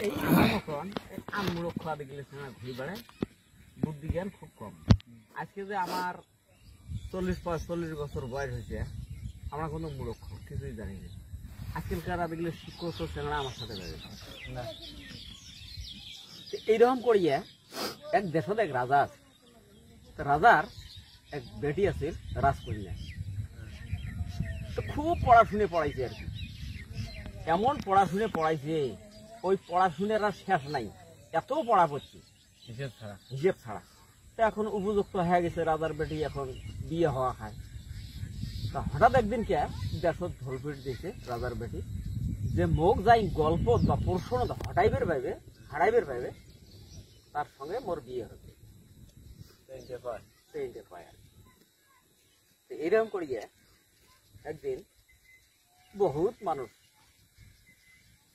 এই মতন আমমূলক খাওয়া দেখলে ঘুরে বেড়ায়, বুদ্ধি জ্ঞান খুব কম। আজকে যে আমার 40-45 বছর বয়স হয়েছে, আমরা কোনো মূলক কিছুই জানি না। আজকালকার দেখলে শিক্ষক চেংড়া আমার সাথে বেড়ে না। এইরকম করিয়া এক দেশত এক রাজা আছে, রাজার এক বেটি আছে রাজকন্যা। তো খুব পড়াশুনে পড়াইছে আর কি, এমন পড়াশুনে পড়াইছে, ওই পড়াশুনের আর শেষ নাই, এত পড়া পড়ছে হিসেব ছাড়া। তো এখন উপযুক্ত হয়ে গেছে রাজার বেটি, এখন বিয়ে হওয়া খায়। তা হঠাৎ একদিন কে দেশত ঢোলপিট দিয়েছে রাজার বেটি, যে মুখ যাই গল্প বা প্রশ্ন হারাইবের পাইবে তার সঙ্গে মোর বিয়ে হবে। এরকম করিয়ে একদিন বহুত মানুষ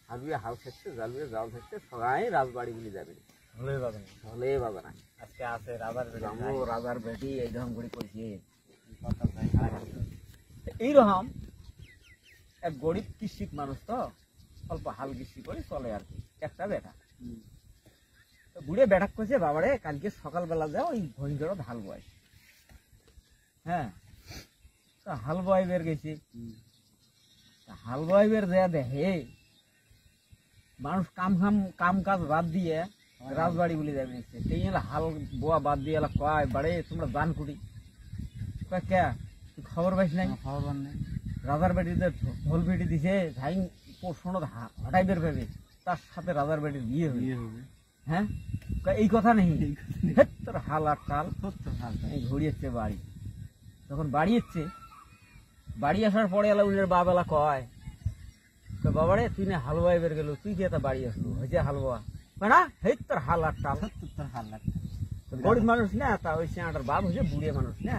হালুয়ে হাল থাকছে, জালুয়ে জাল থাকছে, সবাই রাজবাড়ি গুলি যাবে, হলে বাবা না। আজকে আছে রাজার বেটি এইরকম করে করছে। এইরকম এক গরিব কৃষিক মানুষ, তো অল্প হাল কৃষি করে চলে আর কি, একটা বেটা। বুড়ে বেটা করছে, বাবারে কালকে সকালবেলা যাও ওই ভঞ্জরত হাল বয়। হ্যাঁ, হাল বয় বের গেছি, হাল বয় বের যা দেখে মানুষ কাম কাজ বাদ দিয়ে রাজবাড়ি বলে যাবে। সেই হাল বোয়া বাদ দিয়ে কয়, বাড়ে তোমরা দান কুটি কে খবর পাইস নাই? খবর নেই। রাজার বেটিতে ঢোল বেটি দিছে, যাই প্রশ্ন হঠাই বের পাবে, তার সাথে রাজার বেটির বিয়ে হবে। হ্যাঁ, এই কথা নেই, তোর হাল আর টাল ঘুরিয়েছে বাড়ি। তখন বাড়ি আসার পরে এলা উনি বাবেলা কয়, বাবারে তুই না হালুয়াই বের গেল, তুই কি বাড়ি আসলো হয়েছে হালুয়া না? হেই তোর হাল আর টাল, তোর হাল আর গরিব মানুষ না, তা ওই সিয়াটার বাপ হয়েছে বুড়ে মানুষ না,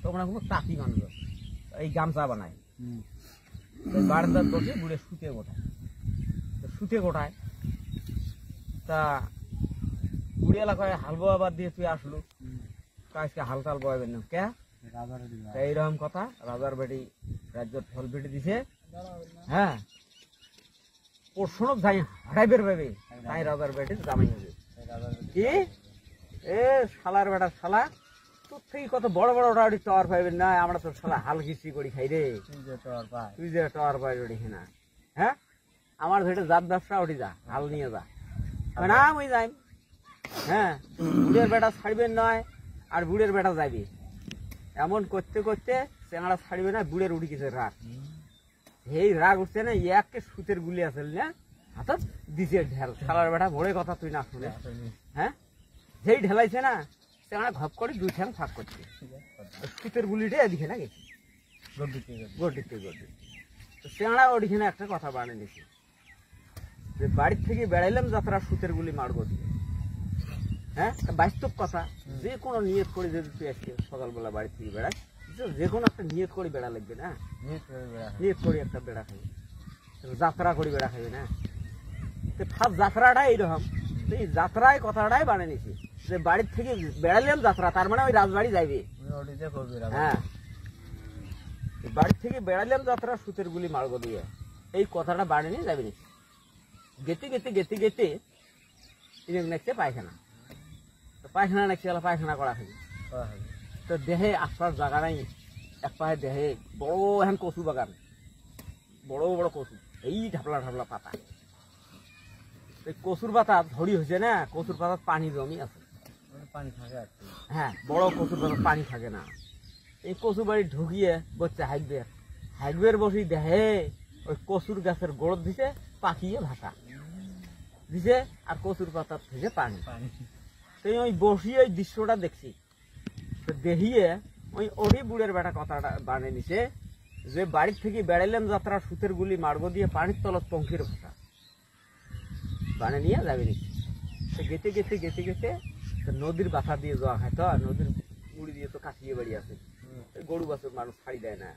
তোমরা কোনো তাঁতি মানুষ, এই গামছা বানায় বারান্দার বসে বুড়ে শুতে গোটায়। তা বুড়ি এলাকায় হাল বোয়া বাদ দিয়ে তুই আসলো, আজকে হাল টাল বয়াবেন না কে? এইরকম কথা। রাজার বেটি রাজ্য ফল বেটি দিছে। হ্যাঁ, প্রশ্ন যাই হারাই বের পাবে, তাই রাজার বেটির জামাই হবে। কি এ শালার বেটা, শালা তোর থেকে কত বড় বড় ওটা টাওয়ার পাইবেন না, আমরা তো শালা হাল ঘিসি করি খাই রে, তুই যে টাওয়ার পাই ওটি না। হ্যাঁ, আমার ভেটে জাত ব্যবসা ওটি যা, হাল নিয়ে যা না, আমি যাই। হ্যাঁ, বুড়ের বেটা ছাড়বেন নয়, আর বুড়ের বেটা যাইবে। এমন করতে করতে চেংড়া ছাড়বে না, বুড়ের উঠে গেছে রাগ। এই রাগ উঠছে না, একে সুতের গুলি আছে না, হাতত দিছে ঢেল। শালার বেটা ভোরে কথা তুই না শুনে। হ্যাঁ, যেই ঢেলাইছে না, চেংড়া ঘপ করে দুই ঠ্যাং ফাঁক করছে, সুতের গুলিটা এদিকে না গেছে গড়িতে। চেংড়া ওদিকে একটা কথা বানিয়ে নিছে, যে বাড়ির থেকে বেড়াইলাম যাত্রা সুতের গুলি মারবো দিয়ে। হ্যাঁ, বাস্তব কথা। যে কোনো নিয়ত করে যদি তুই আজকে সকালবেলা বাড়ি থেকে বেড়াস, যে কোনো একটা নিয়ত করে বেড়া লাগবে না, নিয়ত করে একটা বেড়া খাবে, যাত্রা করে বেড়া খাবে না। ফার্স্ট যাত্রাটাই এইরকম, এই যাত্রায় কথাটাই বানিয়ে নিছি, যে বাড়ির থেকে বেড়াইলাম যাত্রা, তার মানে ওই রাজবাড়ি যাইবে। হ্যাঁ, বাড়ির থেকে বেড়াইলাম যাত্রা সুতের গুলি মারবো দিয়ে, এই কথাটা বানিয়ে নিয়ে যাবে নিছি। গেতে নেক্সে পায়খানা নাকি পায়খানা করা হবে। তো দেহে আশপাশ জায়গা নাই, এক পায়ে দেহে বড় এখন কচু বাগান, বড় বড় কচু, এই ঢাপলা পাতা। কচুর পাতা ধরি হয়েছে না, কচুর পাতার পানি জমি আছে, পানি থাকে। হ্যাঁ, বড় কচুর পাতার পানি থাকে না। এই কচু বাড়ি ঢুকিয়ে বসছে হাইকবের বসি দেহে ওই কচুর গাছের গোড় দিছে, পাকিয়ে ভাষা দিছে, আর কচুর পাতার থেকে পানি। ওই বসিয়ে ওই দৃশ্যটা দেখছি, দেখিয়ে ওই বুড়ের বেটা কথাটা বানিয়ে নিছে, যে বাড়ির থেকে বেড়াইলাম যাত্রা সুতের গুলি মারবো দিয়ে পানির তলত পঙ্খির ভাষা বানিয়ে নিয়ে যাবে নিচ্ছে। গেতে নদীর বাসা দিয়ে যাওয়া হয়, তো নদীর মুড়ি দিয়ে তো কাঠিয়ে বাড়ি আছে, গরু বাছুর মানুষ ছাড়ি দেয় না,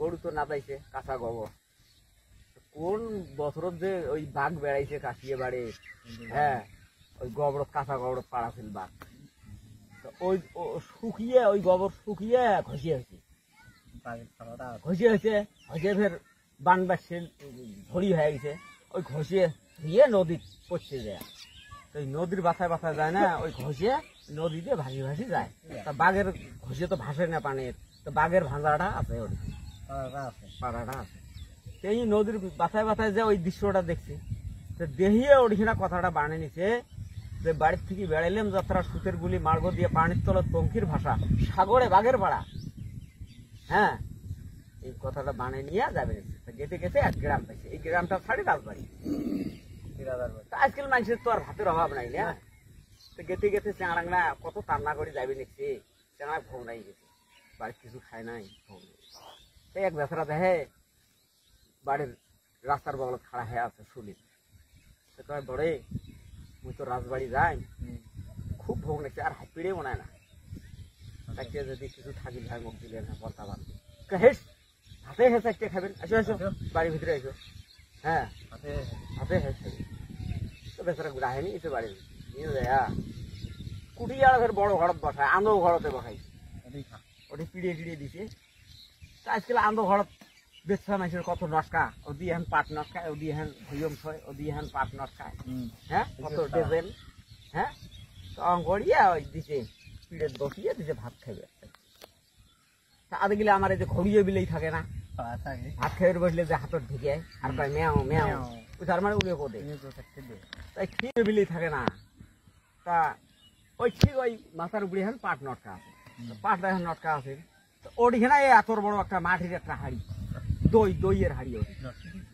গরু তো না যাইছে কাঁচা গোবর। কোন বছরত যে ওই বাঘ বেড়াইছে কাশিয়ে বাড়ে, হ্যাঁ, ওই গোবর কাঁচা গোবর পাড়াছিল বাঘ, ওই শুকিয়ে ওই গোবর শুকিয়ে ঘষিয়ে হয়েছে, ফের বান বাসছে ধরি হয়ে গেছে, ওই ঘষিয়ে দিয়ে নদী পড়ছে যায়, তো ওই নদীর বাসায় বাসায় যায় না, ওই ঘষে নদী দিয়ে ভাসি ভাসি যায়। তা বাঘের ঘষে তো ভাসে না পানির, তো বাঘের ভাঁজাটা আছে, ওর পাড়াটা আছে। এই নদীর বাসায় বাসায় যে ওই দৃশ্যটা দেখছি, তো দেখিয়ে ওড়িখানা কথাটা বানিয়ে নিছে যে বাড়ির থেকে বেড়াইলাম যাত্রা সুতের গুলি মার্গ দিয়ে পানির তলত পঙ্কির ভাষা সাগরে বাঘের পাড়া। হ্যাঁ, এই কথাটা বানিয়ে নিয়ে যাবে। গেতে গেতে এক গ্রাম পাইছে, এই গ্রামটা ছাড়ি রাজবাড়ি। আজকাল মানুষের তো আর ভাতের অভাব নাই না, তো গেতে গেতে চেঁড়াংলা কত কান্না করে যাবে নিচ্ছে, চেঁড়া ভোগ নাই গেছে, বাড়ির কিছু খায় নাই, ভোগ নেই। সেই এক বেচারা দেখে বাড়ির রাস্তার বগল খাড়া হয়ে আছে শুলি, সে কয় বড়ে মুই তো রাজবাড়ি যাই, খুব ভোগ নিচ্ছে, আর হাত পিড়ে মনে না, তাকে যদি কিছু থাকি ভাই মুখ দিলে না পর্তা বান হেস হাতে হেস একটা খাবেন, আসো আসো বাড়ির ভিতরে আসো। হ্যাঁ, হাতে হেস খাবেন। তো বেচারা রাহেনি এসে বাড়ি নিয়ে যায়, কুটি আর ফের বড় ঘরত বসায়, আন্দো ঘরতে বসাই, ওটি পিড়িয়ে টিড়িয়ে দিছে। আজকাল আন্দো ঘরত বেচা মানুষের কত নস্কা, ওদি এখন পাট নস্কায়, ওদি এখন ভুয়ম ছয়, ওদি এখন পাট নস্কায়। হ্যাঁ, কত ডেজেল। হ্যাঁ, তো অঙ্কড়িয়া ওই দিছে পিড়ে বসিয়ে দিছে ভাত খাবে। আদে গেলে আমার এই যে ঘড়িয়ে বিলেই থাকে না, ভাত খেয়ে বসলে যে হাতত ঢুকে আর কয় মেয়াও মেয়াও, ওই তার মানে উড়ে কোদে, তাই খেয়ে বিলেই থাকে না। তা ওই ঠিক ওই মাথার উপরে এখন পাট নটকা আছে, পাট এখন নটকা আছে, তো ওইখানে এত বড় একটা মাটির একটা হাড়ি, দইয়ের হাড়ি, ওই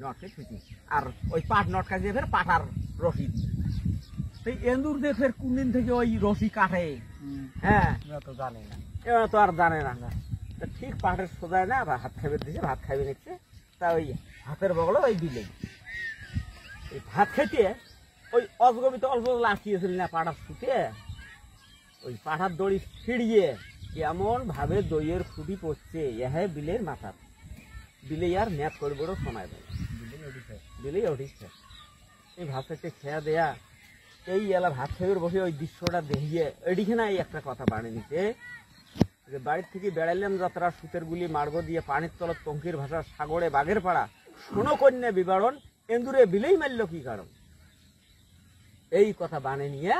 নটকে ছুটি, আর ওই পাট নটকা দিয়ে ফের পাটার রশি দিই। সেই এন্দুর দিয়ে ফের কোন দিন থেকে ওই রশি কাটে, হ্যাঁ তো জানে না, এবার তো আর জানে না। ঠিক পাটের সোজায় না হাত খাইবে দিছে, ভাত খাইবে নিচ্ছে, তা ওই হাতের বগলে ওই দিলে এই ভাত খেতে ওই অজগবিত অল্প লাঠিয়েছিল না পাটার ছুটে, ওই পাঠার দড়ি ছিড়িয়ে এমন ভাবে দইয়ের খুঁটি পড়ছে এহে বিলের মাথার, বিলে আর ম্যাপ করবে সময় দেয়, বিলেই উঠিছে। এই ভাত খেতে খেয়া দেয়া এই এলা ভাত খেয়ে বসে ওই দৃশ্যটা দেখিয়ে এদিকে এই একটা কথা বানিয়ে নিতে যে বাড়ির থেকে বেড়াইলাম যাত্রা সুতের গুলি মার্গ দিয়ে পানির তলত পঙ্কির ভাষা সাগরে বাঘের পাড়া শোনো কন্যা বিবরণ এন্দুরে বিলেই মারল কি কারণ। এই কথা বানিয়ে নিয়ে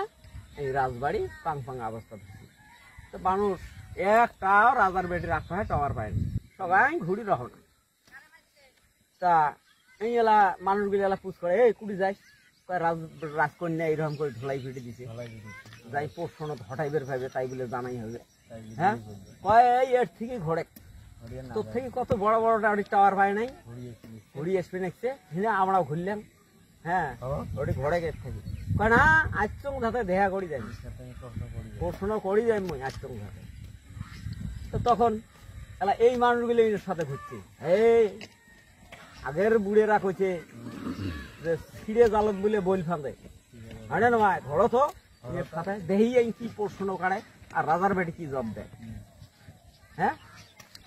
এই রাজবাড়ি পাং পাং অবস্থা থাকে। তো মানুষ একটাও রাজার বেটি রাখতে হয় টাওয়ার পায়নি, সবাই ঘুরি রহনা। তা এই এলা মানুষগুলি এলা পুষ করে এই কুড়ি যাই রাজকন্যা এইরকম করে ধলাই ফিটে দিছে, যাই পোষণ হঠাইবের ভাবে তাই বলে জানাই হবে। হ্যাঁ, কয় এর থেকে ঘোড়ে তোর থেকে কত বড় বড় টাওয়ার পায় নাই, ঘুরি এসপি নেছে আমরাও ঘুরলাম। হ্যাঁ, ওটি ঘোড়ে গেছে থেকে কয় না আজচং ধাতে দেখা করি যাই, প্রশ্ন করি যাই মই আজচং ধাতে। তো তখন এলা এই মানুষগুলো এর সাথে ঘুরছে, এই আগের বুড়েরা কইছে যে ছিঁড়ে জালত বলে বইল ফাঁদে, হয় না নয় ঘর তো সাথে দেহি এই কি প্রশ্ন কাড়ে আর রাজার বেটি কি জব দেয়। হ্যাঁ,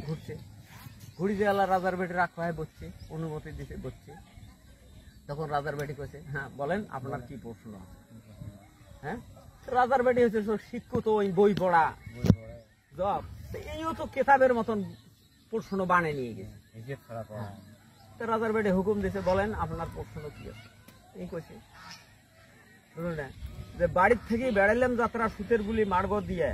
ঘুরছে ঘুরি যে এলা রাজার বেটি রাখা হয় বসছে, অনুমতি দিতে বসছে। তখন রাজার বেটি কইছে হ্যাঁ বলেন আপনার কি প্রশ্ন। হ্যাঁ, রাজার বেটি হচ্ছে শিক্ষিত ওই বই পড়া জব, এইও তো কেতাবের মতন প্রশ্ন বানিয়ে নিয়ে গেছে। তো রাজার বেটি হুকুম দিছে বলেন আপনার প্রশ্ন কি আছে। এই কইছে যে বাড়ির থেকে বেড়াইলাম যাত্রা সুতের গুলি মার্গ দিয়ে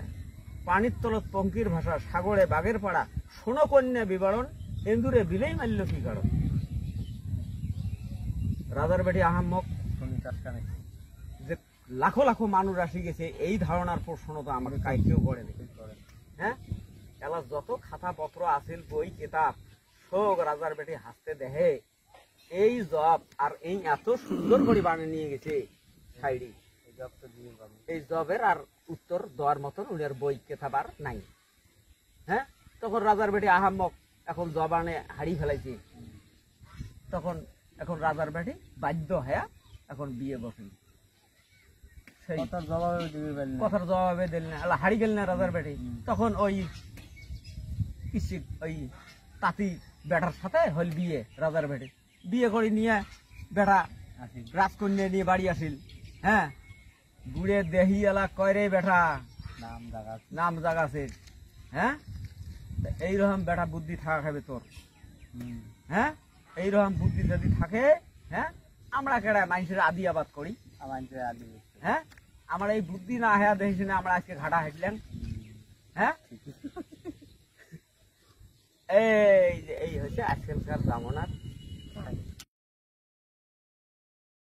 পানির তলত পঙ্কির ভাষা সাগরে বাঘের পাড়া শোনো কন্যা বিবরণ এন্দুরে বিলেই মারল কি কারণ। রাজার বেটি আহাম্মক যে লাখো লাখো মানুষ আসি গেছে এই ধারণার প্রশ্ন তো আমাকে কাই কেউ করে দেখে। হ্যাঁ, এলা যত খাতা পত্র আসিল বই কেতাব সব রাজার বেটি হাসতে দেখে এই জব আর এই এত সুন্দর করে বানিয়ে নিয়ে গেছে সাইডি, এই জবের আর উত্তর দেওয়ার মতন উনার বই কেতাব আর নাই। হ্যাঁ, তখন রাজার বেটি আহাম্মক এখন জবানে হারিয়ে ফেলাইছে। তখন এখন রাজার বেটি বাধ্য হয়ে এখন বিয়ে বসেন, সেই কথার জবাবে দিল না, হারিয়ে গেল না রাজার বেটি। তখন ওই কিসি ওই তাঁতি বেটার সাথে হল বিয়ে, রাজার বেটি বিয়ে করে নিয়ে বেটা রাজকন্যা নিয়ে বাড়ি আসিল। হ্যাঁ, বুড়ে দেহি এলা কয় রে বেটা নাম জাগাছে। হ্যাঁ, এইরকম বেটা বুদ্ধি থাকা খাবে তোর। হ্যাঁ, এইরকম বুদ্ধি যদি থাকে, হ্যাঁ আমরা কেডা মানুষের আদি আবাদ করি, হ্যাঁ আমার এই বুদ্ধি না হ্যাঁ দেখি না আমরা আজকে ঘাটা হাঁটলাম, হ্যাঁ এই হচ্ছে আজকালকার জামানার